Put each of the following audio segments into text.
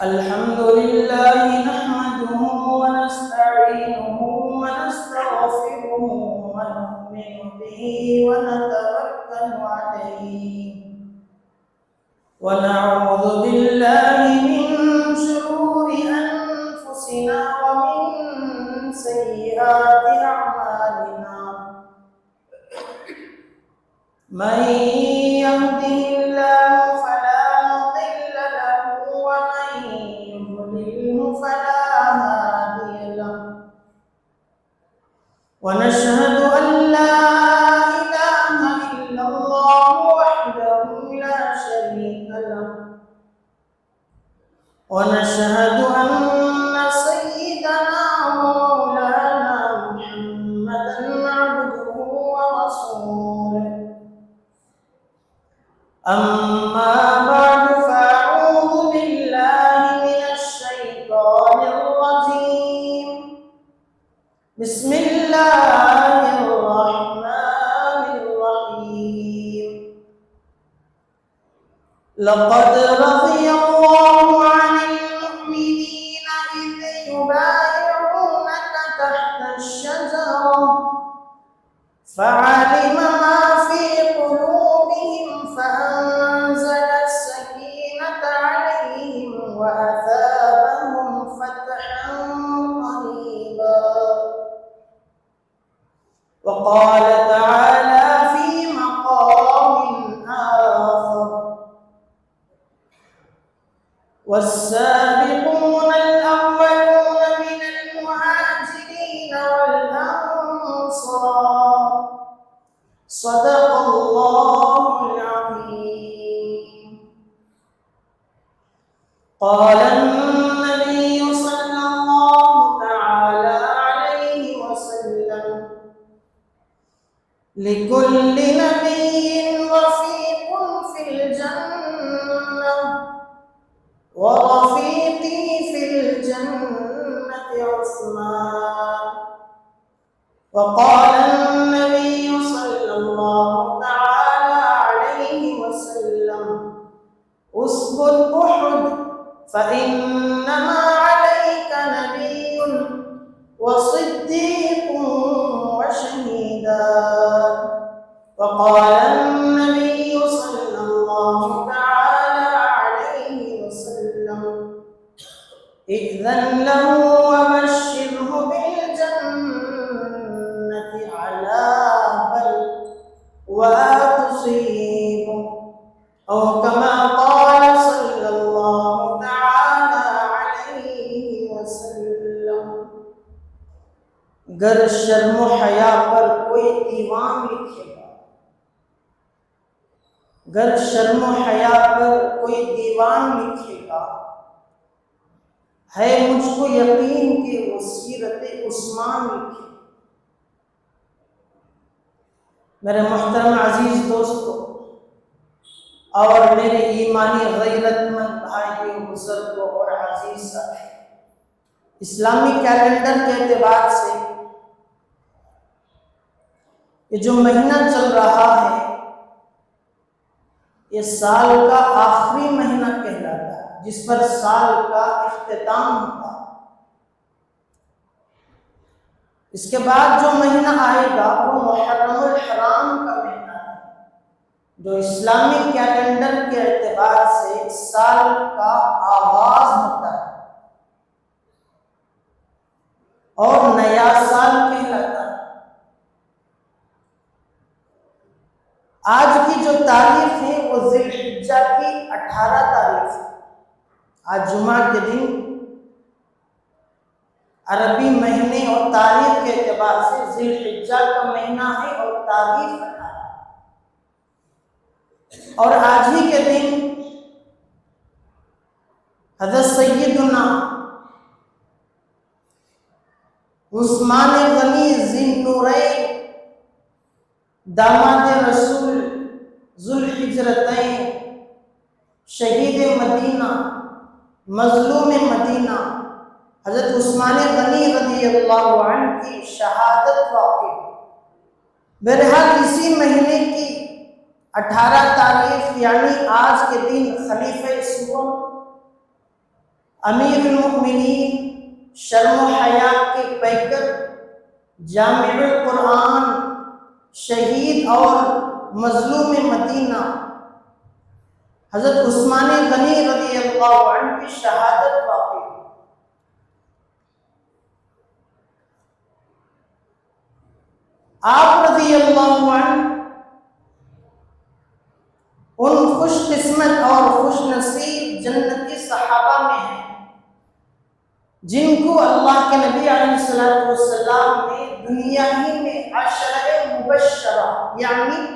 الحمد لله نحمده ونستعينه ونستغفره ونؤمن به ونتوكل عليه ونعوذ بالله من شرور أنفسنا ومن سيئات أعمالنا من يهده الله فلا مضل له ومن يضلله فلا هادي له ونشهد أن لا إله إلا الله وحده لا شريك له ونشهد أن سيدنا ومولانا محمدا عبده ورسوله أما بعد فأعوذ بالله من الشيطان الرجيم بسم الله الرحمن الرحيم لقد رضي الله عن المؤمنين إذ يبايعونك تحت الشجرة فعلم ما في قلوبهم فأنزل السكينة عليهم وأثابهم فتحا قريبا وقال تعالى في مقام آخر والسابقون الأولون من المهاجرين والأنصار صدق الله العظيم قال النبي صلى الله تعالى عليه وسلم لكل نبي رفيق في الجنة ورفيقي في الجنة عثمان وقال النبي صلى الله تعالى عليه وسلم اثبت أحد فإنما عليك نبي وصديق وشهيدان وقال النبي صلى الله تعالى عليه وسلم إذن له وبشره بالجنة على بل وتصيبه أو كما قال صلى الله تعالى عليه وسلم گر شرم و حیا پر کوئی دیوان لکھے گا گر شرم و حیا پر کوئی دیوان لکھے گا ہے مجھ کو یقین کہ وہ سیرت عثمان لکھے میرے محترم عزیز دوستو اور میرے ایمانی غیرت مند بھائیوں بزرگوں اور عزیز ساتھی اسلامی کیلنڈر کے اعتبار سے یہ جو مہینہ چل رہا ہے یہ سال کا آخری مہینہ کہلاتا ہے جس پر سال کا اختتام ہوتا ہے اس کے بعد جو مہینہ آئے گا وہ محرم الحرام کا مہینہ ہے جو اسلامی کیلنڈر کے اعتبار سے سال کا آغاز ہوتا ہے اور نیا سال کہلاتا ہے آج کی جو تاریخ ہے وہ ذی الحجہ کی 18 تاریخ ہے آج جمعہ کے دن عربی مہینے اور تاریخ کے اعتبار سے ذی الحجہ کا مہینہ ہے اور تاریخ 18 اور آج ہی کے دن حضرت سیدنا عثمان غنی ذی النورین داماد رسول ذو الحجرتین شہید مدینہ مظلوم مدینہ حضرت عثمان غنی رضی اللہ عنہ کی شہادت واقع بہرحال اسی مہینے کی 18 تاریخ یعنی آج کے دن خلیفہ سوم امیر المؤمنین، شرم و حیا کے پیکر، جامع القرآن، شہید اور مظلوم مدینہ حضرت عثمان غنی رضی اللہ عنہ کی شہادت واقع ہوئی۔ آپ رضی اللہ عنہ ان خوش قسمت اور خوش نصیب جنتی صحابہ میں ہیں جن کو اللہ کے نبی علیہ السلام نے دنیا ہی میں عشرہ مبشرہ یعنی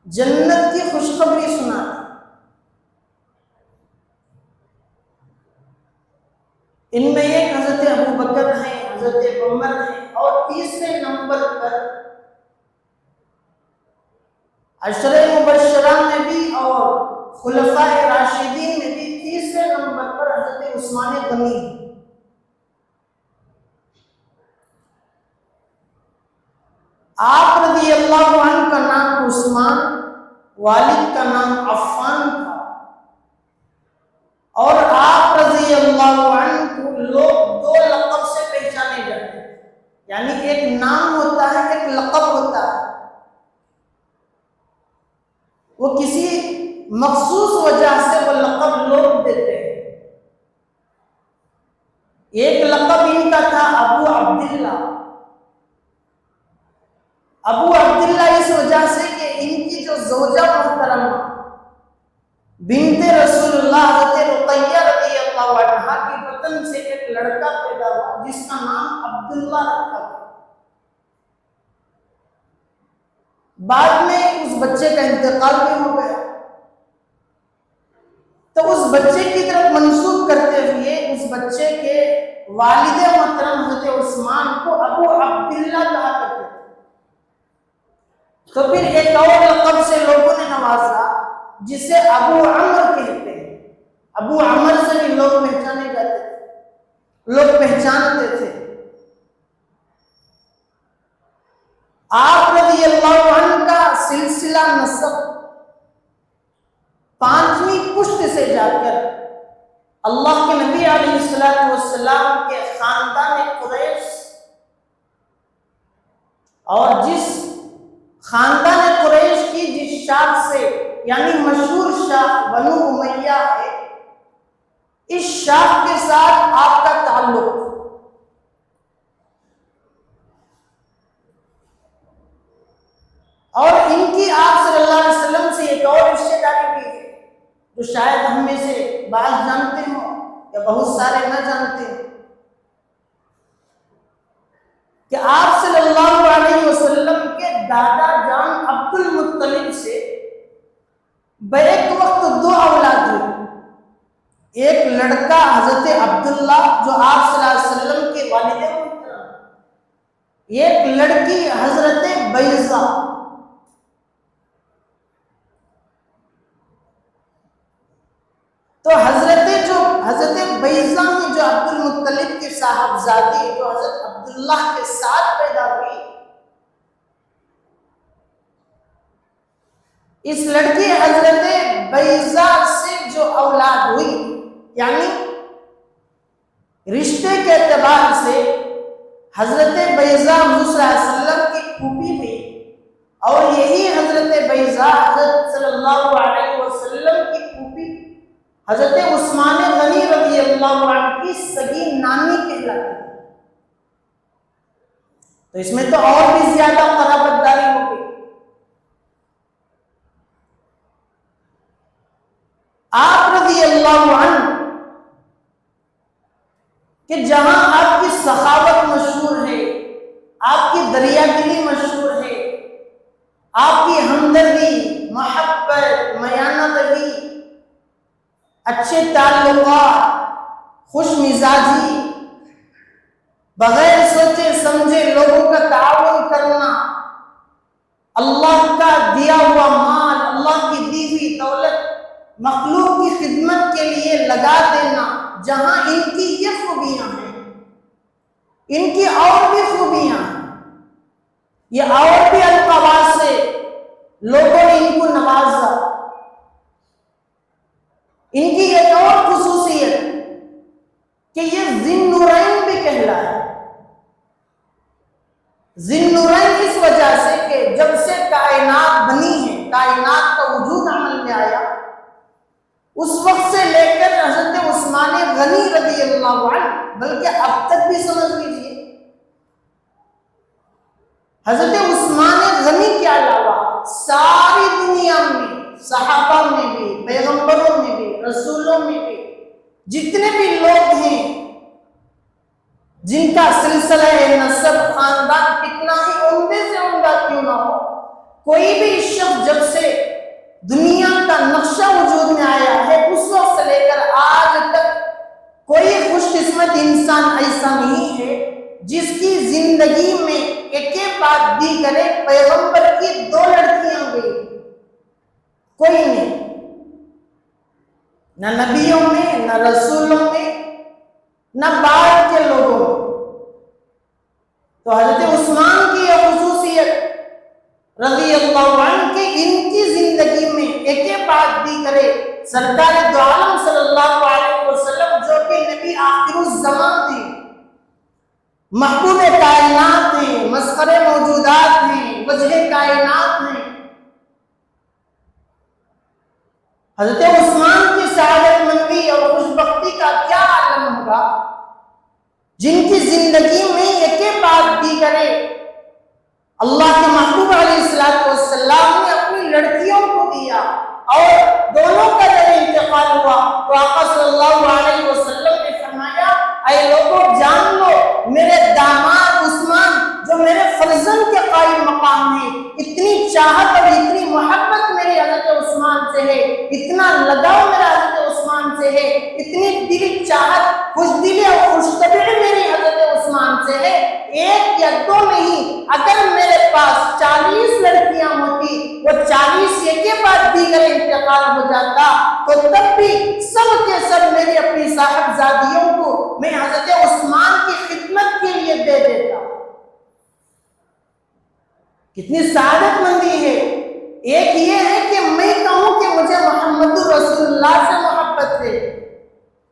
جنت کی خوشخبری سنا دی۔ ان میں ایک حضرت ابوبکر ہیں، حضرت عمر ہیں، اور تیسرے نمبر پر عشرہ مبشرہ میں بھی اور خلفائے راشدین میں بھی تیسرے نمبر پر حضرت عثمان غنی ہیں۔ آپ رضی اللہ عنہ کا نام عثمان، والد کا نام عفان تھا، اور آپ رضی اللہ عنہ کو لوگ دو لقب سے پہچانے جاتے ہیں، یعنی ایک نام ہوتا ہے، ایک لقب ہوتا ہے۔ وہ کسی مخصوص وجہ سے وہ لقب لوگ دیتے ہیں۔ ایک لقب ان کا تھا ابو عبداللہ۔ ابو عبداللہ اس وجہ سے کہ ان کی جو زوجہ محترمہ بنت رسول اللہ حضرت رقیہ رضی اللہ عنہا کی بطن سے ایک لڑکا پیدا ہوا جس کا نام عبداللہ رکھا گیا۔ بعد میں اس بچے کا انتقال بھی ہو گیا، تو اس بچے کی طرف منسوب کرتے ہوئے اس بچے کے والد محترم حضرت عثمان کو ابو عبداللہ کہا کرتے تھے۔ تو پھر ایک اور لقب سے لوگوں نے نوازا جسے ابو عمر کہتے ہیں۔ ابو عمر سے بھی لوگ پہچانے جاتے تھے، لوگ پہچانتے تھے۔ آپ رضی اللہ عنہ کا سلسلہ نسب 5ویں پشت سے جا کر اللہ کے نبی علیہ السلام کے خاندان قریش، اور جس خاندان قریش کی جس شاخ سے یعنی مشہور شاخ بنو امیہ ہے، اس شاخ کے ساتھ آپ کا تعلق۔ اور ان کی آپ صلی اللہ علیہ وسلم سے ایک اور رشتہ داری بھی ہے جو شاید ہم میں سے بعض جانتے ہوں یا بہت سارے نہ جانتے ہیں، کہ آپ صلی اللہ علیہ وسلم کے دادا جان عبد المطلب سے بیک وقت 2 اولاد ہوئی۔ ایک لڑکا حضرت عبداللہ جو آپ صلی اللہ علیہ وسلم کے والد محترم، ایک لڑکی حضرت بیضہ۔ تو حضرت بیضہ میں جو عبد المطلب کے صاحبزادی جو حضرت عبداللہ کے ساتھ پیدا ہوئی، اس لڑکی حضرت بیضہ سے جو اولاد ہوئی، یعنی رشتے کے اعتبار سے حضرت بیضہ حضور صلی اللہ علیہ وسلم کی پھوپھی ہوئی، اور یہی حضرت بیضہ حضرت صلی اللہ علیہ وسلم کی پھوپھی حضرت عثمان غنی رضی اللہ عنہ کی سگی نانی کہلاتی ہے۔ تو اس میں تو اور بھی زیادہ قرابت داری ہو گئی۔ آپ رضی اللہ عنہ کہ جہاں آپ کی سخاوت مشہور ہے، آپ کی دریا دلی مشہور ہے، آپ کی ہمدردی، محبت، میانہ اچھے تعلقات، خوش مزاجی، بغیر سوچے سمجھے لوگوں کا تعاون کرنا، اللہ کا دیا ہوا مال، اللہ کی دی ہوئی دولت مخلوق کی خدمت کے لیے لگا دینا، جہاں ان کی یہ خوبیاں ہیں، ان کی اور بھی خوبیاں ہیں، یہ اور بھی القابات سے لوگوں نے ان کو نوازا۔ ان کی ایک اور خصوصیت کہ یہ ذی نورین بھی کہلایا۔ ذی نورین اس وجہ سے کہ جب سے کائنات بنی ہے، کائنات کا وجود عمل میں آیا، اس وقت سے لے کر حضرت عثمان غنی رضی اللہ عنہ، بلکہ اب تک بھی سمجھ لیجیے، حضرت عثمان غنی کے علاوہ ساری دنیا میں، صحابہ میں بھی، پیغمبروں میں بھی، رسولوں میں بھی، جتنے بھی لوگ ہیں جن کا سلسلہ نسب، خاندان کتنا ہی عمدے سے عمدہ کیوں نہ ہو، کوئی بھی شخص جب سے دنیا کا نقشہ وجود میں آیا ہے، اس وقت سے لے کر آج تک کوئی خوش قسمت انسان ایسا نہیں ہے جس کی زندگی میں ایک بعد دیگر پیغمبر کی 2 لڑکیاں گئی، کوئی نہیں، نہ نبیوں میں، نہ رسولوں میں، نہ بعد کے لوگوں میں۔ تو حضرت عثمان کی یہ خصوصیت رضی اللہ عنہ کہ ان کی زندگی میں ایک بعد دیگر سرکار دو عالم صلی اللہ علیہ وسلم، جو کہ نبی آخر الزمان تھے، محبوب کائنات ہیں، مسخر موجودات ہیں، وجہ کائنات ہیں، حضرت عثمان کی سعادت مندی اور خوشبختی کا کیا عالم ہوگا جن کی زندگی میں ایک بعد دیگر اللہ کے محبوب علیہ السلام نے اپنی لڑکیوں کو دیا، اور دونوں کا جب انتقال ہوا تو آقا صلی اللہ علیہ وسلم نے فرمایا، اے لوگوں جان لو، میرے داماد عثمان جو میرے فرزند کے قائم مقام ہیں، اتنی چاہت اور اتنی محبت میری حضرت عثمان سے ہے، اتنا لگاؤ میرا حضرت عثمان سے ہے، اتنی دلی چاہت، خوش دلی اور خوش طبعی میری حضرت عثمان سے ہے، 1 یا 2 نہیں، اگر میرے پاس 40 لڑکیاں ہوتی، وہ 40 ایک کے بعد دیگر انتقال ہو جاتا، تو تب بھی سب کے سب میری اپنی صاحبزادیوں کو میں حضرت عثمان کی خدمت کے لیے دے دیتا۔ کتنی سعادت مندی ہے۔ ایک یہ ہے کہ میں کہوں کہ مجھے محمد رسول اللہ سے محبت ہے،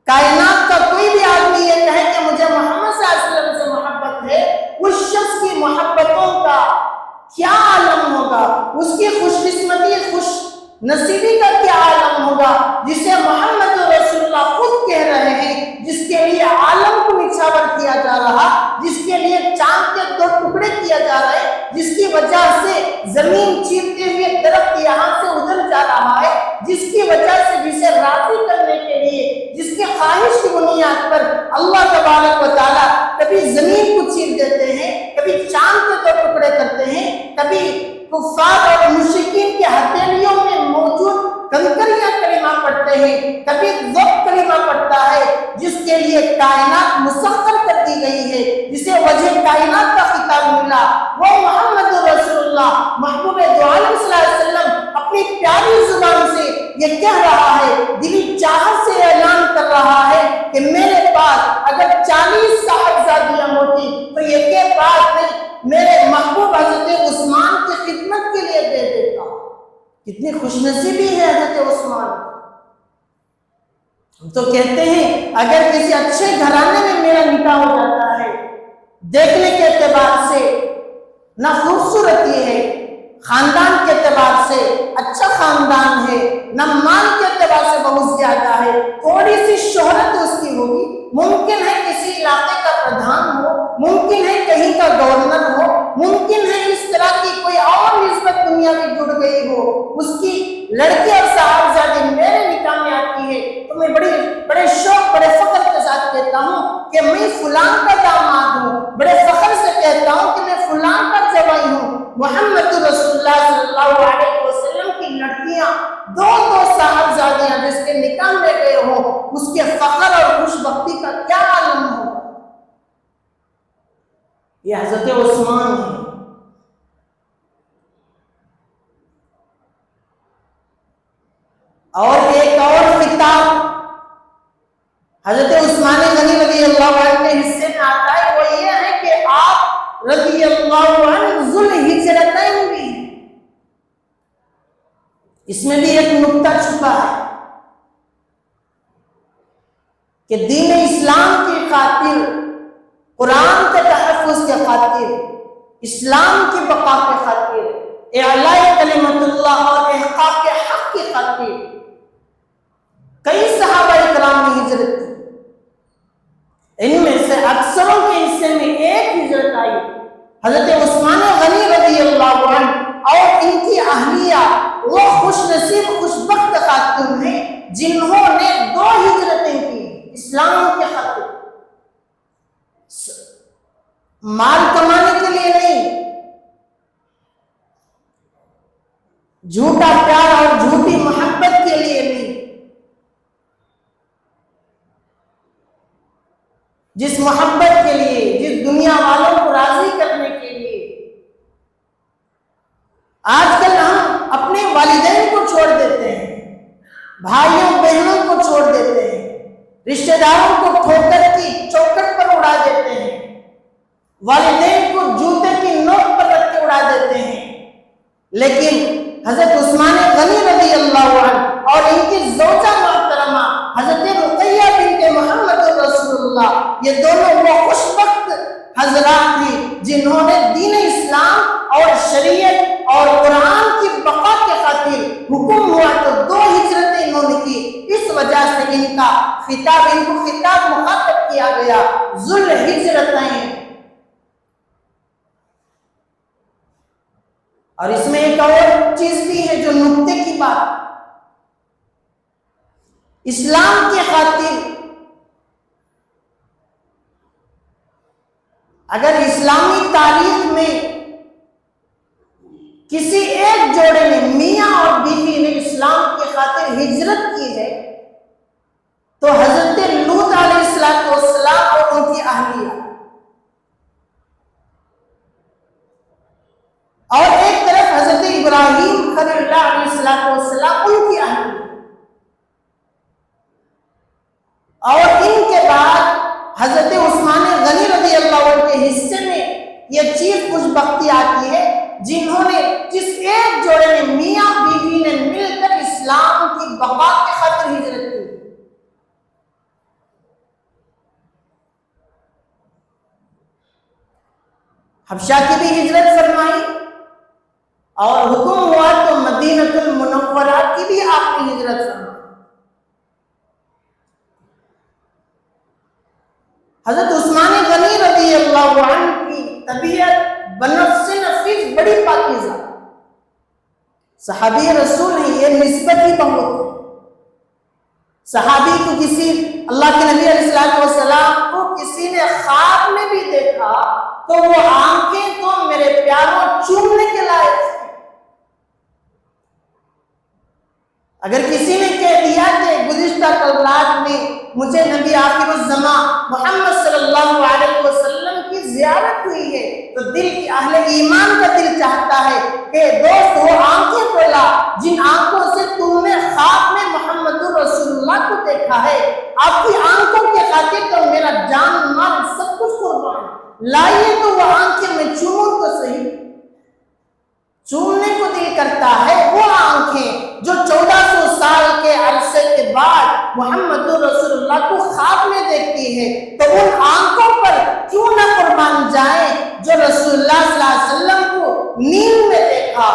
کائنات کا کوئی بھی آدمی یہ کہے کہ مجھے محمد صلی اللہ علیہ وسلم سے محبت ہے، اس شخص کی محبتوں کا کیا عالم ہوگا، اس کی خوش قسمتی، خوش نصیبی کا کیا عالم ہوگا، جسے محمد رسول اللہ خود کہہ رہے ہیں، جس کے لیے عالم کو نچھاور کیا جا رہا، جس کے لیے چاند کے 2 ٹکڑے کیا جا رہے، جس کی وجہ سے زمین چیرتے ہوئے درخت یہاں سے ادھر جا رہا ہے، جس کی وجہ سے جسے راضی کرنے کے لیے، جس کی خواہش کی بنیاد پر اللہ تبارک و تعالیٰ کبھی زمین کو چیر دیتے ہیں، کبھی چاند کے 2 ٹکڑے کرتے ہیں، کبھی کفار اور مشرکین کی ہتھیلیوں میں موجود کنکریاں کلمہ پڑھتے ہیں، کبھی ذوق کلمہ پڑھتا ہے، جس کے لیے کائنات مسخر کر دی گئی ہے، جسے وجہ کائنات کا خطاب ملا، وہ محمد رسول اللہ محبوب دو عالم صلی اللہ علیہ وسلم اپنی پیاری زبان سے یہ کہہ رہا ہے، دلی چاہت سے اعلان کر رہا ہے کہ میرے پاس اگر 40 صاحبزادیاں ہوتی تو یہ کہ بات نہیں، میرے محبوب حضرت عثمان کی خدمت کے لیے دے دیتا۔ کتنی خوش نصیبی ہے حضرت عثمان۔ ہم تو کہتے ہیں اگر کسی اچھے گھرانے میں میرا نکاح ہو جاتا ہے، دیکھنے کے اعتبار سے نہ خوبصورتی ہے، خاندان کے اعتبار سے اچھا خاندان ہے، نہ مال کے اعتبار سے بہت زیادہ ہے، تھوڑی سی شہرت اس کی ہوگی، ممکن ہے کسی علاقے کا پردھان ہو، ممکن ہے کہیں کا گورنر ہو، ممکن ہے اس طرح کی کوئی اور نسبت دنیا میں جڑ گئی ہو، اس کی لڑکی اور صاحبزادی میرے نکاح میں آتی ہے تو میں بڑے شوق، بڑے فخر کے ساتھ کہتا ہوں کہ میں فلان کا داماد ہوں، بڑے فخر سے کہتا ہوں کہ میں فلان کا جوائی ہوں۔ محمد رسول اللہ صلی اللہ علیہ وسلم کی لڑکیاں 2 صاحبزادیاں جس کے نکاح میں گئے ہوں، اس کے فخر اور خوش بختی کا کیا عالم ہوگا۔ یہ حضرت عثمان ہے۔ اور ایک اور خطاب حضرت عثمان غنی رضی اللہ عنہ کے حصے میں آتا ہے، وہ یہ ہے کہ آپ رضی اللہ عنہ ذوالہجرتین بھی ہیں۔ اس میں بھی ایک نکتہ چھپا ہے کہ دین اسلام کی خاطر، قرآن کے تحفظ کے خاطر، اسلام کی بقا کے خاطر، اعلاء کلمت اللہ اور احقاق حق کی خاطر کئی صحابہ کرام نے ہجرت کی۔ ان میں سے اکثروں کے حصے میں ایک ہجرت آئی، حضرت عثمان غنی رضی اللہ عنہ، اور ان کی اہلیہ وہ خوش نصیب خوش بخت خاتون ہیں جنہوں نے 2 ہجرتیں کی اسلام کے خاطر، مال کمانے کے لیے نہیں، جھوٹا پیار اور جھوٹی محبت کے لیے نہیں، جس محبت کے لیے، جس دنیا والوں کو راضی کرنے کے لیے۔ آج کل ہم اپنے والدین کو چھوڑ دیتے ہیں، بھائیوں بہنوں کو چھوڑ دیتے ہیں، رشتہ داروں کو ٹھوکر کی چوکٹ پر اڑا دیتے ہیں، والدین کو جوتے کی نوک پر رکھ کے اڑا دیتے ہیں، لیکن حضرت عثمان غنی رضی اللہ عنہ اور ان کی زوجہ محترمہ حضرت رقیہ بنت محمد رسول اللہ، یہ دونوں وہ خوش بخت حضرات تھی جنہوں نے دین اسلام اور شریعت اور قرآن کی بقا کے خاطر حکم ہوا تو 2 ہجرتیں انہوں نے کی۔ اس وجہ سے ان کو خطاب مخاطب کیا گیا ذو الہجرتین۔ اور اس میں ایک اور چیز بھی ہے جو نکتے کی بات، اسلام کی خاطر اگر اسلامی تاریخ میں کسی ایک جوڑے نے، میاں اور بیوی نے اسلام کی خاطر ہجرت کی ہے تو حضرت لوط علیہ السلام اور ان کی اہلیہ، اور ایک طرف حضرت ابراہیم خلیل اللہ علیہ السلام ان کی اہلیہ، اور ان کے بعد حضرت عثمان غنی رضی اللہ عنہ کے حصے میں یہ چیز خوش بختی آتی ہے جنہوں نے، جس ایک جوڑے نے، میاں بیوی نے مل کر اسلام کی بقا کے خاطر ہجرت کی۔ حبشہ کی بھی ہجرت فرمائی اور حکم ہوا تو مدینہ المنورہ کی بھی آپ نے ہجرت فرمائی۔ حضرت عثمان غنی رضی اللہ عنہ کی طبیعت بنفس نفیس بڑی پاکیزہ، صحابی رسول ہیں، یہ نسبت ہی بہت ہے۔ صحابی کو کسی، اللہ کے نبی علیہ السلام کو کسی نے خواب میں بھی دیکھا تو وہ آنکھیں تو میرے پیاروں چومنے کے لائق ہیں۔ اگر کسی نے کہہ دیا کہ گزشتہ کل رات میں مجھے نبی آخر الزمان محمد صلی اللہ علیہ وسلم کی زیارت ہوئی ہے تو دل کی اہل ایمان کا دل چاہتا ہے کہ دوست وہ آنکھیں کھولا جن آنکھوں سے تم نے خواب میں محمد رسول اللہ کو دیکھا ہے، آپ کی آنکھوں کے خاطر تو میرا جان مال سب کچھ قربان، لائیے تو وہ آنکھیں میں چوموں تو صحیح۔ چومنے کو دل کرتا ہے وہ آنکھیں جو 1400 سال کے عرصے کے بعد محمد رسول اللہ کو خواب میں دیکھتی ہے، تو ان آنکھوں پر کیوں نہ قربان جائیں جو رسول اللہ صلی اللہ علیہ وسلم کو نیند میں دیکھا،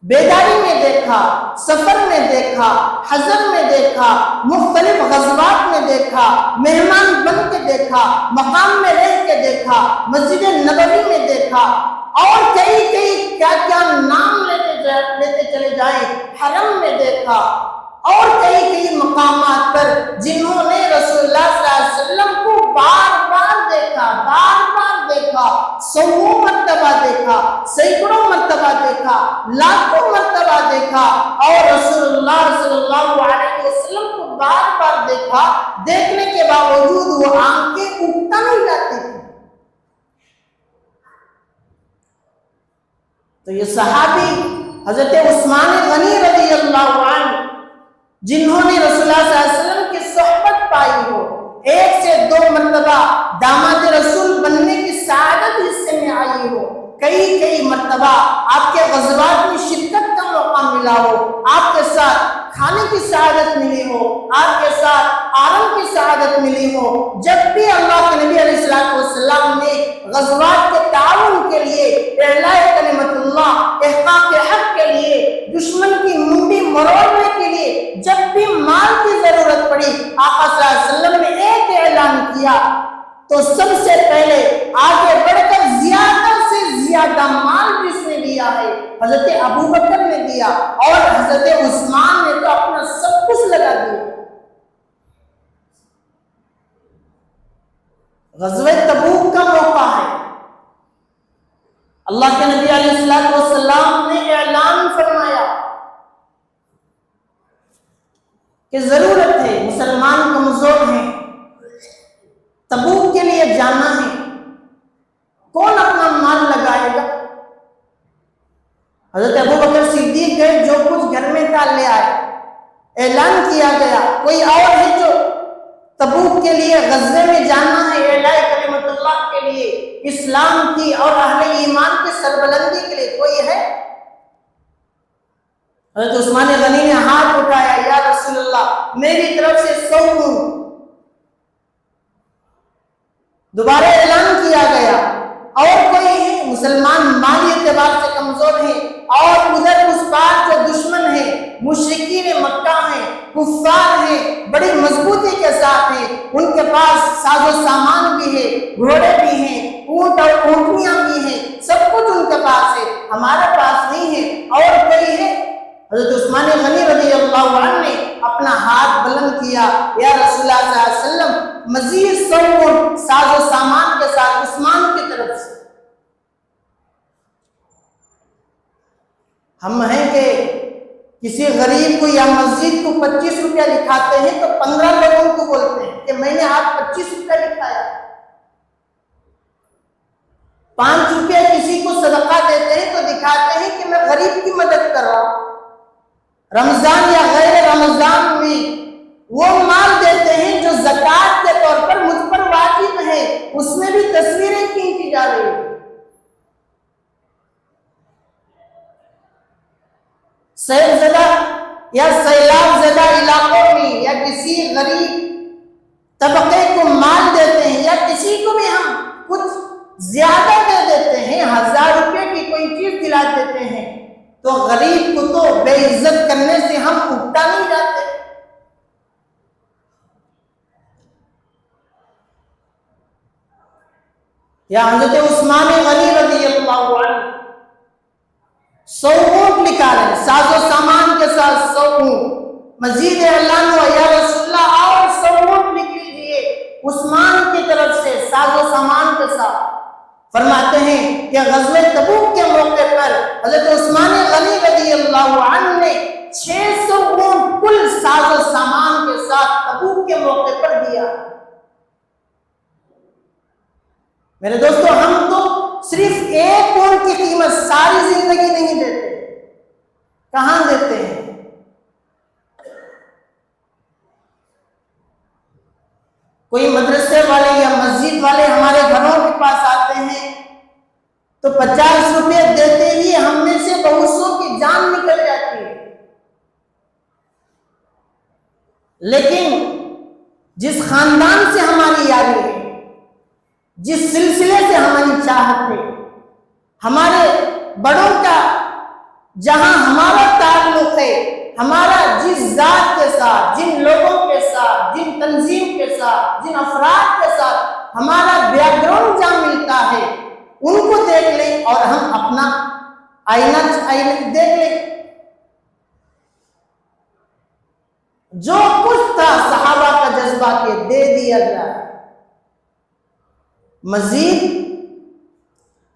بیداری میں دیکھا، سفر میں دیکھا، حضر میں دیکھا، مختلف غزوات میں دیکھا، مہمان بن کے دیکھا، مقام میں رہ کے دیکھا، مسجد نبوی میں دیکھا، اور کئی کیا نام لیتے چلے جائیں، حرم میں دیکھا، اور کئی مقامات پر جنہوں نے رسول اللہ صلی اللہ علیہ وسلم کو بار بار دیکھا، 100 مرتبہ دیکھا، سینکڑوں مرتبہ دیکھا، لاکھوں مرتبہ دیکھا، اور رسول اللہ صلی اللہ علیہ وسلم کو بار بار دیکھا، دیکھنے کے باوجود وہ آنکھیں اٹھتا نہیں جاتی تھی۔ تو یہ صحابی حضرت عثمان غنی رضی اللہ عنہ جنہوں نے رسول اللہ صلی اللہ علیہ وسلم کی صحبت پائی ہو، 1 سے 2 مرتبہ داماد رسول بننے کی سعادت حصے میں آئی ہو، کئی مرتبہ آپ کے غزوات میں شرکت کا موقع مقام ملا ہو، آپ کے ساتھ کھانے کی سعادت ملی ہو، آپ کے ساتھ آرام کی سعادت ملی ہو۔ جب بھی اللہ کے نبی علیہ السلام نے غزوات کے تعاون کے لیے، اعلاء کلمت اللہ، احقاق حق کے لیے، دشمن کی منڈی مروڑنے کے لیے جب بھی مال کی ضرورت پڑی، آقا صلی اللہ علیہ وسلم نے ایک اعلان کیا تو سب سے پہلے آگے بڑھ کر زیادہ سے زیادہ مال جس نے دیا ہے حضرت ابوبکر نے دیا، اور حضرت عثمان نے تو اپنا سب کچھ لگا دیا۔ غزوہ تبوک کا موقع ہے، اللہ کے نبی علیہ السلام نے اعلان فرمایا کہ ضرورت ہے، مسلمان کمزور ہیں، تبوک کے لیے جانا ہے، کون اپنا مال لگائے گا؟ حضرت ابوبکر صدیق گئے، جو کچھ گھر میں تھا لے آئے۔ اعلان کیا گیا کوئی اور ہے جو تبوک کے لیے غزوے میں جانا ہے، اعلاء کلمت اللہ کے لیے، اسلام کی اور اہل ایمان کی سربلندی کے لیے کوئی ہے؟ حضرت عثمان غنی نے ہاتھ اٹھایا، یا رسول اللہ میری طرف سے 100 اونٹ۔ دوبارہ اعلان کیا گیا، اور کوئی ہے؟ مسلمان مالی اعتبار سے کمزور ہیں، اور ادھر اس پار جو دشمن ہیں، مشرکین مکہ ہیں، کفار ہیں، بڑی مضبوطی کے ساتھ ہیں، ان کے پاس ساز و سامان بھی ہے، گھوڑے بھی ہیں، اونٹ اور اونٹنیاں بھی ہیں، سب کچھ ان کے پاس ہے، ہمارے پاس نہیں ہے، اور کوئی ہے؟ حضرت عثمان غنی رضی اللہ عنہ نے اپنا ہاتھ بلند کیا، یا رسول اللہ صلی اللہ علیہ وسلم مزید 100 اونٹ ساز و سامان کے ساتھ عثمان کی طرف سے۔ ہم ہیں کہ کسی غریب کو یا مسجد کو 25 روپیہ لکھاتے ہیں تو 15 لوگوں کو بولتے ہیں کہ میں نے آج 25 روپیہ لکھایا۔ 5 روپیہ کسی کو صدقہ دیتے ہیں تو دکھاتے ہیں کہ میں غریب کی مدد کر رہا ہوں۔ رمضان یا غیر رمضان میں وہ مال دیتے ہیں جو زکوٰۃ کے طور پر مجھ پر واجب ہے، اس میں بھی تصویریں کھینچی جا رہی ہیں۔ سیل زدہ یا سیلاب زدہ علاقوں میں یا کسی غریب طبقے کو مال دیتے ہیں، یا کسی کو بھی ہم کچھ زیادہ دے دیتے ہیں، 1000 روپے کی کوئی چیز دلا دیتے ہیں، تو غریب کو تو بے عزت کرنے سے ہم اٹھا نہیں جاتے۔ یا حضرت عثمان غنی رضی اللہ عنہ 100 اونٹ نکالے، ساز و سامان کے ساتھ 100 اونٹ، مزید اعلان ہوا، یا رسول اللہ اور 100 اونٹ لکھ لیجیے عثمان کی طرف سے ساز و سامان کے ساتھ۔ فرماتے ہیں کہ غزوہ تبوک کے موقع پر حضرت عثمان غنی رضی اللہ عنہ نے 600 اونٹ کل ساز و سامان کے ساتھ تبوک کے موقع پر دیا۔ میرے دوستو، ہم تو صرف 1 اونٹ کی قیمت ساری زندگی نہیں دیتے، کہاں دیتے ہیں؟ کوئی مدرسے والے یا مسجد والے ہمارے گھروں کے پاس آتے ہیں تو 50 روپے دیتے ہی ہم میں سے بہت سو کی جان نکل جاتی ہے۔ لیکن جس خاندان سے ہماری یاری ہے، جس سلسلے سے ہماری چاہت ہے، ہمارے بڑوں کا جہاں ہمارا تعلق ہے، ہمارا جس ذات کے ساتھ، جن لوگوں کے ساتھ، جن تنظیم کے ساتھ، جن افراد کے ساتھ ہمارا بیک گراؤنڈ جہاں ملتا ہے، ان کو دیکھ لیں اور ہم اپنا آئینہ دیکھ لیں۔ جو کچھ تھا صحابہ کا جذبہ کے دے دیا گیا، مزید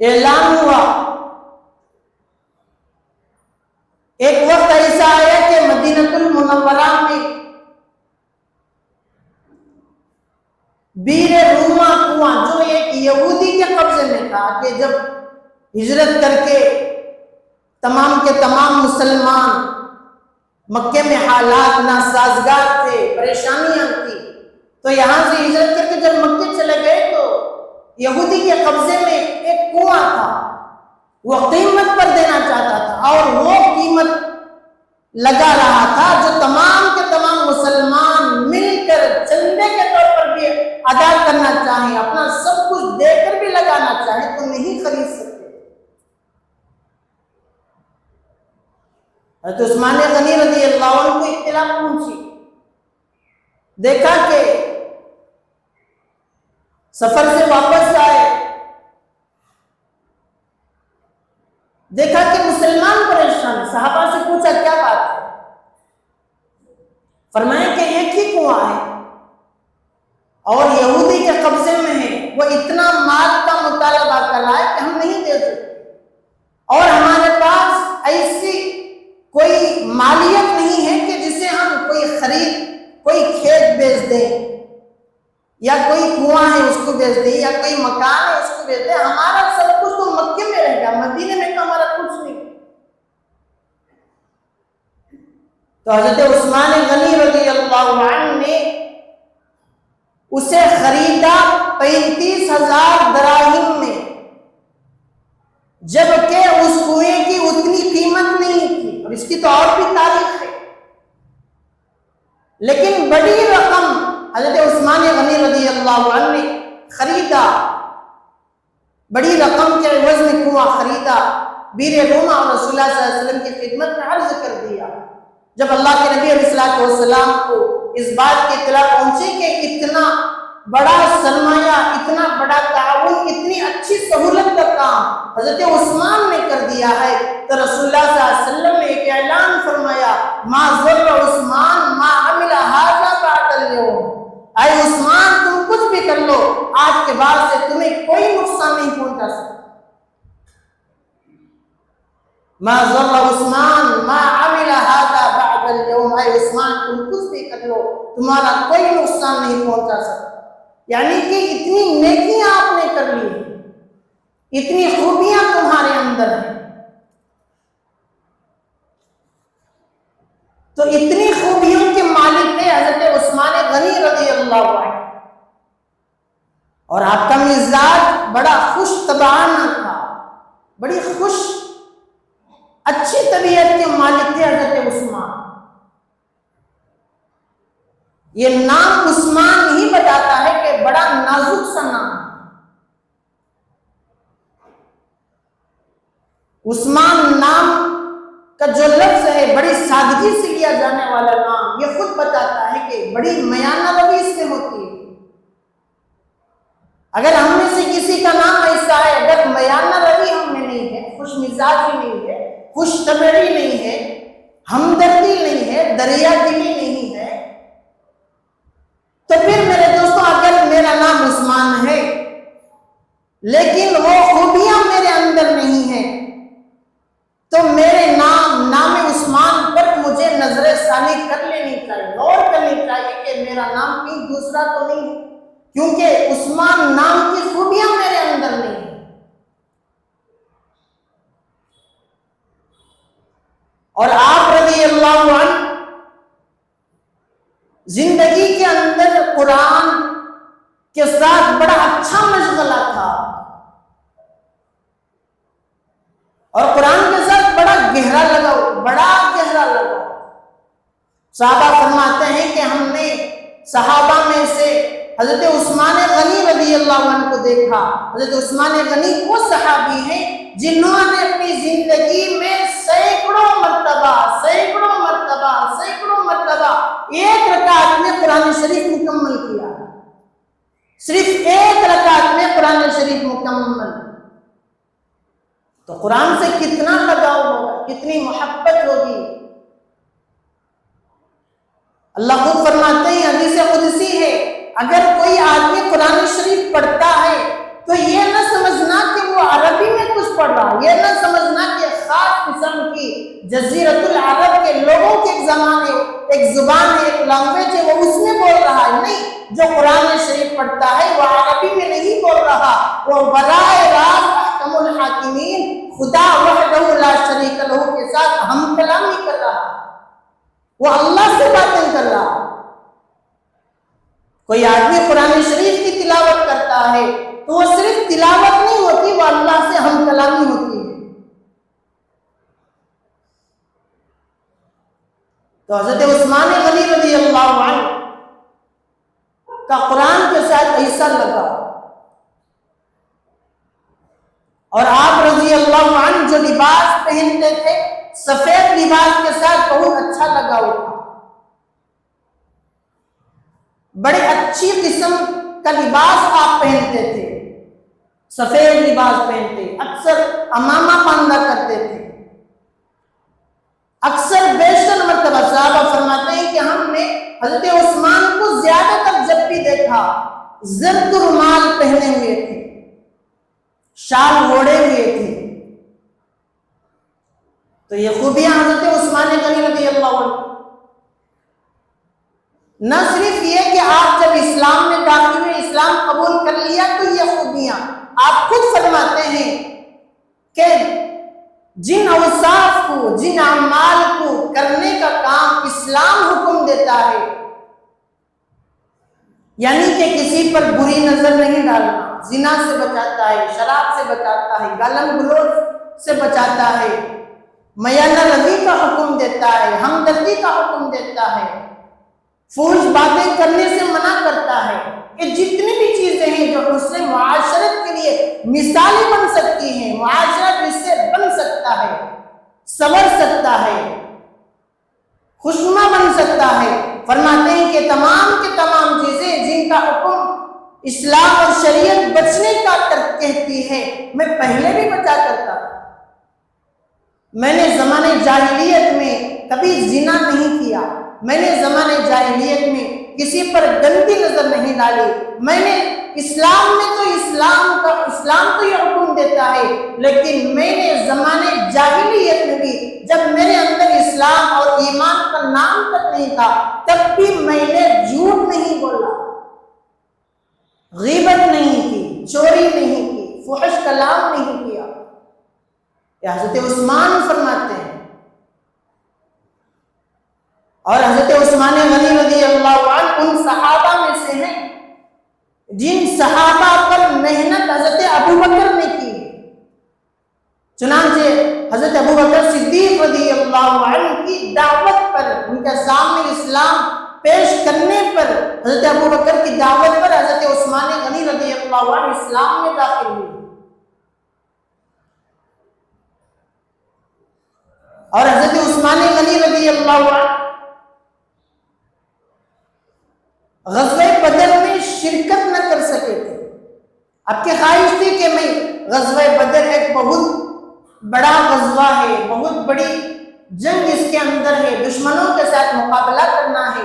اعلان ہوا۔ ایک وقت ایسا آیا کہ مدینہ المنورہ میں بیر روما کنواں، جو ایک یہودی کے قبضے میں تھا، کہ جب ہجرت کر کے تمام کے تمام مسلمان مکے میں حالات ناسازگار تھے، پریشانیاں تھی، تو یہاں سے ہجرت کر کے جب مکے چلے گئے تو یہودی کے قبضے میں ایک کنواں تھا، وہ قیمت پر دینا چاہتا تھا، اور وہ قیمت لگا رہا تھا، جو تمام کے تمام مسلمان مل کر چندے کے طور پر بھی ادا کرنا چاہیں، اپنا سب کچھ دے کر بھی لگانا چاہیں تو نہیں خرید سکتے۔ حضرت عثمان غنی رضی اللہ عنہ کو اطلاع پہنچی، دیکھا کہ سفر سے واپس آئے، دیکھا کہ مسلمان پریشان، صحابہ سے پوچھا کیا بات ہے؟ فرمایا کہ ایک ہی کنواں ہے اور یہودی کے قبضے میں ہے، وہ اتنا مال کا مطالبہ کر رہا ہے کہ ہم نہیں دے سکتے، اور ہمارے پاس ایسی کوئی مالیت نہیں ہے کہ جسے ہم کوئی کھیت بیچ دیں یا کوئی کنواں ہے اس کو بیچ دیں یا کوئی مکان ہے اس کو بیچ دیں، ہمارا سب کچھ تو مکے میں رہ گیا، مدینے میں تو ہمارا کچھ نہیں۔ تو حضرت عثمان غنی رضی اللہ عنہ نے اسے خریدا 35,000 دراہم میں، جبکہ اس کنویں کی اتنی قیمت نہیں تھی، اور اس کی تو اور بھی تاریخ ہے، لیکن بڑی رقم حضرت عثمان غنی رضی اللہ عنہ نے خریدا، بڑی رقم کے عوض میں کنواں خریدا، بیر روما اور رسول اللہ صلی اللہ علیہ وسلم کی خدمت میں عرض کر دیا۔ جب اللہ کے نبی علیہ السلام کو اس بات کی اطلاع پہنچی کہ اتنا بڑا سرمایہ، اتنا بڑا تعاون، اتنی اچھی سہولت کا کام حضرت عثمان نے کر دیا ہے، تو رسول اللہ صلی اللہ علیہ وسلم نے ایک اعلان فرمایا، ما ضر عثمان ما عمل هذا بعد اليوم، اے عثمان تم کچھ بھی کر لو، آج کے بعد سے تمہیں کوئی نقصان نہیں پہنچا سکتا۔ ما ضر عثمان ما عمل هذا بعد اليوم، اے عثمان تم کچھ بھی کر لو، تمہارا کوئی نقصان نہیں پہنچا سکتا۔ یعنی کہ اتنی نیکیاں آپ نے کر لی، اتنی خوبیاں تمہارے اندر ہیں، تو اتنی خوبیوں کے مالک تھے حضرت عثمان غنی رضی اللہ عنہ، اور آپ کا مزاج بڑا خوش طبعانہ تھا، بڑی خوش اچھی طبیعت کے مالک تھے حضرت عثمان۔ یہ نام عثمان ہی بتاتا ہے کہ بڑا نازک سا نام، عثمان نام کا جو لفظ ہے بڑی سادگی سے لیا جانے والا نام، یہ خود بتاتا ہے کہ بڑی میانہ روی اس میں ہوتی ہے۔ اگر ہم میں سے کسی کا نام ایسا ہے، اگر میانہ روی ہم میں نہیں ہے، خوش مزاجی نہیں ہے، خوش طبعی نہیں ہے، ہمدردی نہیں ہے، دریا دلی نہیں ہے، تو پھر میرے دوستوں اگر میرا نام عثمان ہے لیکن وہ خوبیاں میرے اندر نہیں ہیں، تو میرے نام عثمان پر مجھے نظر ثانی کر لینی چاہیے، غور کرنی چاہیے کہ میرا نام کہیں دوسرا تو نہیں ہے، کیونکہ عثمان نام کی خوبیاں میرے اندر نہیں ہیں۔ اور آپ رضی اللہ عنہ زندگی کے اندر قرآن کے ساتھ بڑا اچھا مشغلہ تھا، اور قرآن کے ساتھ بڑا گہرا لگا۔ صحابہ فرماتے ہیں کہ ہم نے صحابہ میں سے حضرت عثمان غنی رضی اللہ عنہ کو دیکھا۔ حضرت عثمان غنی وہ صحابی ہیں جنہوں نے اپنی زندگی میں سینکڑوں مرتبہ ایک رکعت میں قرآن شریف مکمل کیا، صرف ایک رکعت میں قرآن شریف مکمل۔ تو قرآن سے کتنا لگاؤ ہوگا، کتنی محبت ہوگی۔ اللہ خود فرماتے ہیں، حدیث قدسی ہے، اگر کوئی آدمی قرآن شریف پڑھتا ہے تو یہ نہ سمجھنا کہ وہ عربی میں کچھ پڑھ رہا، یہ نہ سمجھنا کہ خاص قسم کی جزیرت العرب کے لوگوں کے ایک زبان ہے، ایک لینگویج ہے، وہ اس میں بول رہا ہے۔ نہیں، جو قرآن شریف پڑھتا ہے وہ عربی میں نہیں بول رہا، وہ براہ راست احکم الحاکمین خدا وحدہ لا شریک لہ کے ساتھ ہم کلامی کر رہا، وہ اللہ سے باتیں کر رہا۔ کوئی آدمی قرآن شریف کی تلاوت کرتا ہے تو وہ صرف تلاوت نہیں ہوتی، وہ اللہ سے ہم کلامی ہوتی ہے۔ تو حضرت عثمان غنی رضی اللہ عنہ کا قرآن کے ساتھ ایسا لگا، اور آپ رضی اللہ عنہ جو لباس پہنتے تھے سفید لباس کے ساتھ بہت اچھا لگا ہوا، بڑے اچھی قسم کا لباس آپ پہنتے تھے، سفید لباس پہنتے، اکثر امامہ باندھا کرتے تھے۔ اکثر بیشتر مرتبہ صحابہ فرماتے ہیں کہ ہم نے حضرت عثمان کو زیادہ تر جب بھی دیکھا زرد رومال پہنے ہوئے تھے، شال اوڑھے ہوئے تھے۔ تو یہ خوبیاں حضرت عثمان غنی رضی اللہ عنہ، نہ صرف یہ کہ آپ جب اسلام میں داخل ہوئے، اسلام قبول کر لیا، تو یہ خوبیاں آپ خود فرماتے ہیں کہ جن اوصاف کو، جن اعمال کو کرنے کا کام اسلام حکم دیتا ہے، یعنی کہ کسی پر بری نظر نہیں ڈالنا، زنا سے بچاتا ہے، شراب سے بچاتا ہے، گالم گلوچ سے بچاتا ہے، میانہ روی کا حکم دیتا ہے، ہمدردی کا حکم دیتا ہے، فحش باتیں کرنے سے منع کرتا ہے۔ یہ جتنی بھی چیزیں ہیں جو حسن معاشرت کے لیے مثالیں بن سکتی ہیں، معاشرت اس سے بن سکتا ہے، سنور سکتا ہے، خوشنما بن سکتا ہے، فرماتے ہیں کہ تمام کی تمام چیزیں جن کا حکم اسلام اور شریعت بچنے کا کہتی ہے، میں پہلے بھی بچا کرتا تھا۔ میں نے زمانے جاہلیت میں کبھی زنا نہیں کیا، میں نے زمانے جاہلیت میں کسی پر گندی نظر نہیں ڈالی، میں نے اسلام تو یہ حکم دیتا ہے، لیکن میں نے زمانے جاہلیت میں بھی جب میرے اندر اسلام اور ایمان کا نام تک نہیں تھا، تب بھی میں نے جھوٹ نہیں بولا، غیبت نہیں کی، چوری نہیں کی، فحش کلام نہیں کیا۔ یہ حضرت عثمان فرماتے ہیں۔ اور حضرت عثمان غنی رضی اللہ عنہ ان صحابہ میں سے ہیں جن صحابہ پر محنت حضرت ابو بکر نے کی، چنانچہ حضرت ابو بکر صدیق رضی اللہ عنہ کی دعوت پر، ان کے سامنے اسلام پیش کرنے پر، حضرت ابو بکر کی دعوت پر حضرت عثمان غنی رضی اللہ عنہ اسلام میں داخل ہوئے، اور حضرت عثمان غنی رضی اللہ عنہ غزوہ بدر میں شرکت نہ کر سکے تھے۔ اب کی خواہش تھی کہ میں غزوہ بدر ایک بہت بڑا غزوہ ہے، بہت بڑی جنگ اس کے اندر ہے، دشمنوں کے ساتھ مقابلہ کرنا ہے،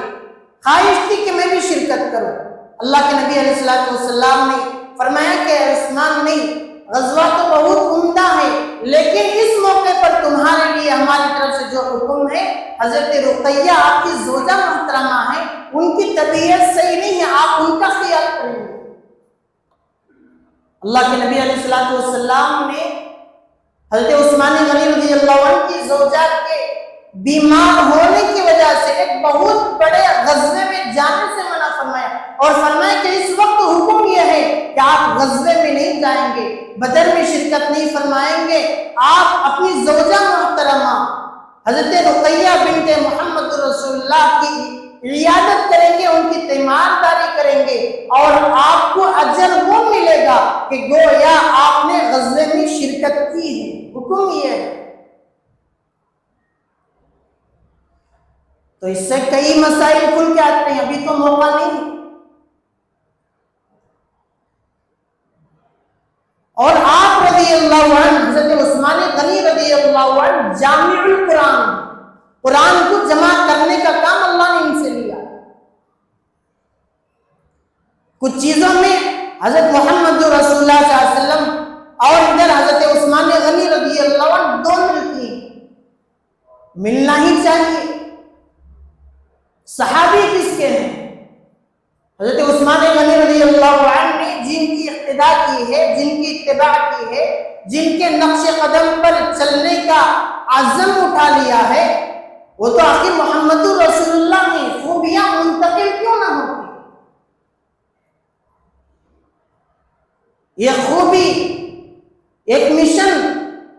خواہش تھی کہ میں بھی شرکت کروں۔ اللہ کے نبی علیہ الصلوۃ والسلام نے فرمایا کہ عثمان نہیں، غزوہ تو بہت عمدہ ہے، لیکن اس موقع پر تمہارے لیے ہماری طرف سے جو حکم ہے، حضرت رقیہ آپ کی زوجہ محترمہ ہے، ان کی طبیعت صحیح نہیں ہے، آپ ان کا خیال کریں گے۔ اللہ کے نبی علیہ الصلوۃ والسلام نے حضرت عثمان غنی رضی اللہ عنہ کی زوجہ کے بیمار ہونے کی وجہ سے ایک بہت بڑے غزوے میں جانے سے منع فرمایا، اور فرمایا کہ اس وقت حکم یہ ہے کہ آپ غزوے میں نہیں جائیں گے، بدر میں شرکت نہیں فرمائیں گے، آپ اپنی زوجہ محترمہ حضرت رقیہ بنت محمد رسول اللہ کی عیادت کریں گے، ان کی تیمارداری کریں گے، اور آپ کو اجر وہ ملے گا کہ گویا آپ نے غزوے میں شرکت کی ہے۔ حکم یہ ہے۔ تو اس سے کئی مسائل کھل کے آتے ہیں، ابھی تو موقع نہیں۔ اور آپ رضی اللہ عنہ، حضرت عثمان غنی رضی اللہ عنہ جامع القرآن، قرآن کو جمع کرنے کا کام اللہ نے ان سے لیا۔ کچھ چیزوں میں حضرت محمد رسول اللہ صلی اللہ علیہ وسلم اور ادھر حضرت عثمان غنی رضی اللہ عنہ دو ملتی ہیں، ملنا ہی چاہیے۔ صحابی کس کے ہیں؟ حضرت عثمان غنی رضی اللہ عنہ نے جن کی اقتداء کی ہے، جن کی اتباع کی ہے، جن کے نقش قدم پر چلنے کا عزم اٹھا لیا ہے، وہ تو آخر محمد رسول اللہ نے خوبیاں منتقل کیوں نہ ہوتی؟ یہ خوبی ایک مشن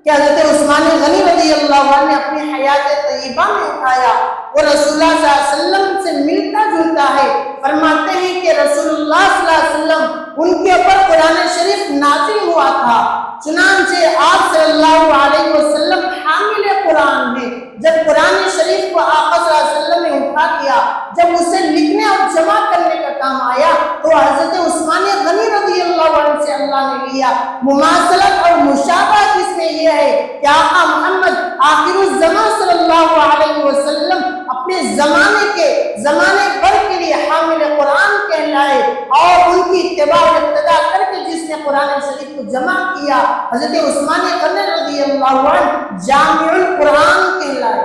کہ حضرت عثمان غنی رضی اللہ عنہ نے اپنی حیات طیبہ میں اٹھایا، وہ رسول اللہ صلی اللہ علیہ وسلم سے ملتا جلتا ہے۔ فرماتے ہیں کہ رسول اللہ صلی اللہ علیہ وسلم ان کے اوپر قرآن شریف نازل ہوا تھا، چنانچہ آپ صلی اللہ علیہ وسلم حامل قرآن ہیں۔ جب قرآن شریف کو آقا صلی اللہ علیہ وسلم نے اٹھا کیا، جب اسے لکھنے اور جمع کرنے کا کام آیا تو حضرت عثمان غنی رضی اللہ عنہ سے اللہ نے لیا۔ مماثلت اور مشابہت اس میں یہ ہے کہ آقا محمد آخر الزمان صلی اللہ علیہ وسلم اپنے زمانے بھر کے لیے حامل قرآن کہلائے، اور ان کی اتباع و اقتداء کر کے جس نے قرآن شریف کو جمع کیا، حضرت عثمان غنی رضی اللہ عنہ جامع القرآن کہلائے۔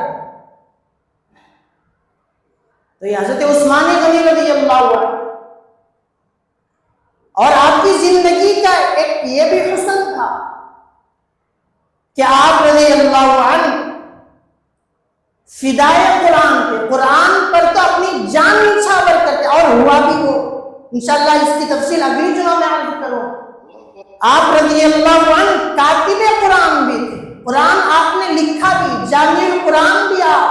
تو یہ حضرت عثمان غنی رضی اللہ عنہ، اور آپ کی زندگی کا ایک یہ بھی حسن تھا کہ آپ رضی اللہ عنہ فدائے قرآن تھے، قرآن پر تو اپنی جان نچھاور کرتے، اور ہوا بھی وہ، انشاءاللہ اس کی تفصیل اگلی جمعہ میں عرض کروں۔ آپ رضی اللہ عنہ کاتب قرآن بھی تھے، قرآن آپ نے لکھا بھی، جامع قرآن بھی آپ،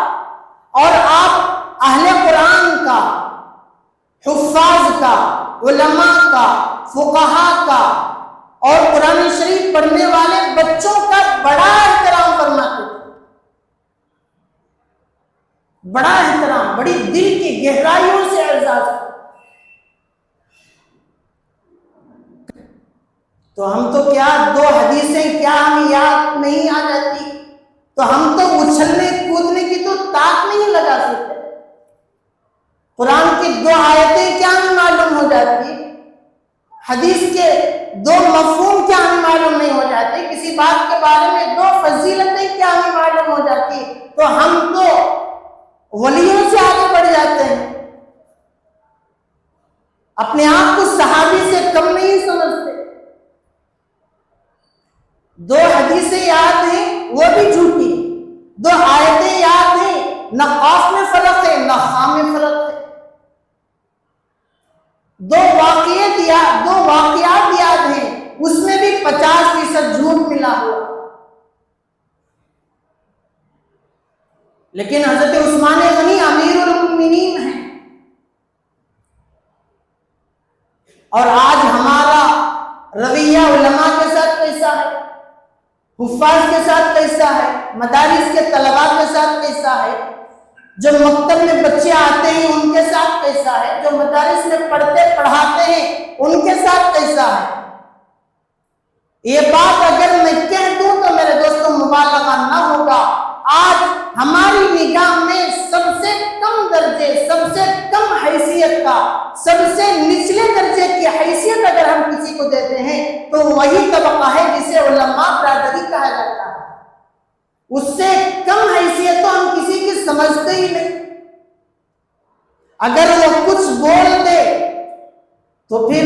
اور آپ اہل قرآن کا، حفاظ کا، علماء کا، فقہا کا اور قرآن شریف پڑھنے والے بچوں کا بڑا احترام فرماتے تھے، بڑا احترام، بڑی دل کی گہرائیوں سے اعزاز۔ تو ہم تو کیا دو حدیثیں کیا ہمیں یاد نہیں آ جاتی، تو ہم تو اچھلنے کودنے کی تو طاق نہیں لگا سکتے، قرآن کی دو آیتیں کیا ہمیں معلوم ہو جاتی، حدیث کے دو مفہوم کیا ہمیں معلوم نہیں ہو جاتے، کسی بات کے بارے میں دو فضیلتیں کیا ہمیں معلوم ہو جاتی، تو ہم تو ولیوں سے آگے بڑھ جاتے ہیں، اپنے آپ کو صحابی سے کم نہیں سمجھتے۔ دو حدیثیں یاد ہیں وہ بھی جھوٹی، دو آیتیں یاد ہیں، نہ قاف میں فرق ہے نہ خا میں فرق ہے، دو واقعات یاد ہیں، اس میں بھی 50% جھوٹ ملا ہوا۔ لیکن حضرت عثمان غنی امیر المومنین ہیں، اور آج ہمارا رویہ علماء کے ساتھ کیسا ہے، حفاظ کے ساتھ کیسا ہے، مدارس کے طلباء کے ساتھ کیسا ہے، جو مکتب میں بچے آتے ہیں ان کے ساتھ کیسا ہے، جو مدارس میں پڑھاتے ہیں ان کے ساتھ کیسا ہے۔ یہ بات اگر میں کہہ دوں تو میرے دوستوں مبالغہ نہ ہوگا، آج ہماری نگاہ میں سب سے کم درجے، سب سے کم حیثیت کا، سب سے نچلے درجے کی حیثیت اگر ہم کسی کو دیتے ہیں تو وہی طبقہ ہے جسے علماء برادری کہا جاتا ہے، اس سے کم حیثیت تو ہم کسی کی سمجھتے ہی نہیں۔ اگر وہ کچھ بول دے تو پھر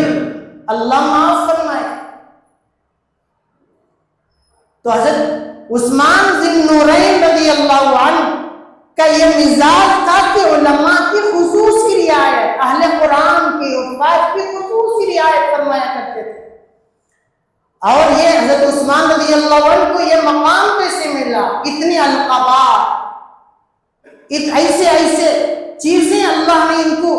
اللہ معاف فرمائے۔ تو حضرت عثمان ذی النورین رضی اللہ عنہ کا یہ مزاج تھا کہ علماء کی خصوصی رعایت، اہل قرآن کی، حفاظ کی خصوصی رعایت فرمایا کرتے تھے۔ اور یہ حضرت عثمان رضی اللہ عنہ کو یہ مقام کیسے ملا، اتنی القابات، ایسے چیزیں اللہ نے ان کو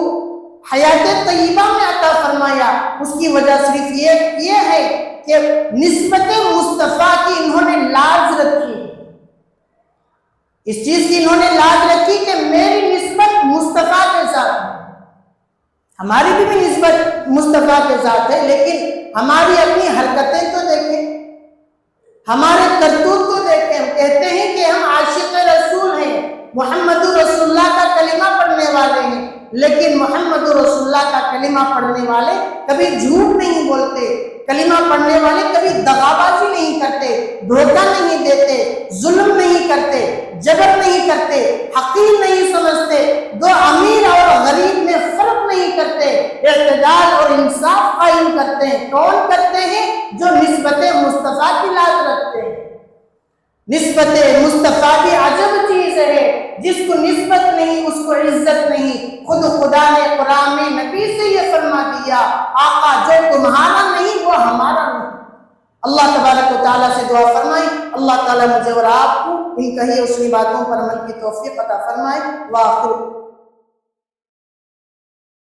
حیات طیبہ میں عطا فرمایا، اس کی وجہ صرف یہ ہے کہ نسبت مصطفیٰ کی انہوں نے لاج رکھی، اس چیز کی انہوں نے لاج رکھی کہ میری نسبت مصطفیٰ کے ساتھ ہے، ہماری بھی نسبت مصطفیٰ کے ساتھ ہے، لیکن ہماری اپنی حرکتیں تو دیکھیں، ہمارے کرتوت کو دیکھیں۔ ہم کہتے ہیں کہ ہم عاشق رسول ہیں، محمد رسول اللہ کا کلمہ پڑھنے والے ہیں، لیکن محمد رسول اللہ کا کلمہ پڑھنے والے کبھی جھوٹ نہیں بولتے، کلمہ پڑھنے والے کبھی دغابازی نہیں کرتے، دھوکہ نہیں دیتے، ظلم نہیں کرتے، جبر نہیں کرتے، حقیر نہیں سمجھتے، دو امیر اور غریب میں فرق نہیں کرتے، اعتدال اور انصاف قائم کرتے ہیں۔ کون کرتے ہیں؟ جو نسبت مصطفیٰ کی لاج رکھتے ہیں۔ نسبت مصطفیٰ بھی عجب چیز ہے، جس کو نسبت نہیں اس کو عزت نہیں۔ خود خدا نے قرآن میں نبی سے یہ فرما دیا، آقا جو تمہارا نہیں وہ ہمارا نہیں۔ اللہ تبارک و تعالیٰ سے دعا فرمائیں، اللہ تعالیٰ مجھے اور آپ کو ان کہی اور سنی باتوں پر عمل کی توفیق عطا فرمائے۔ وآخر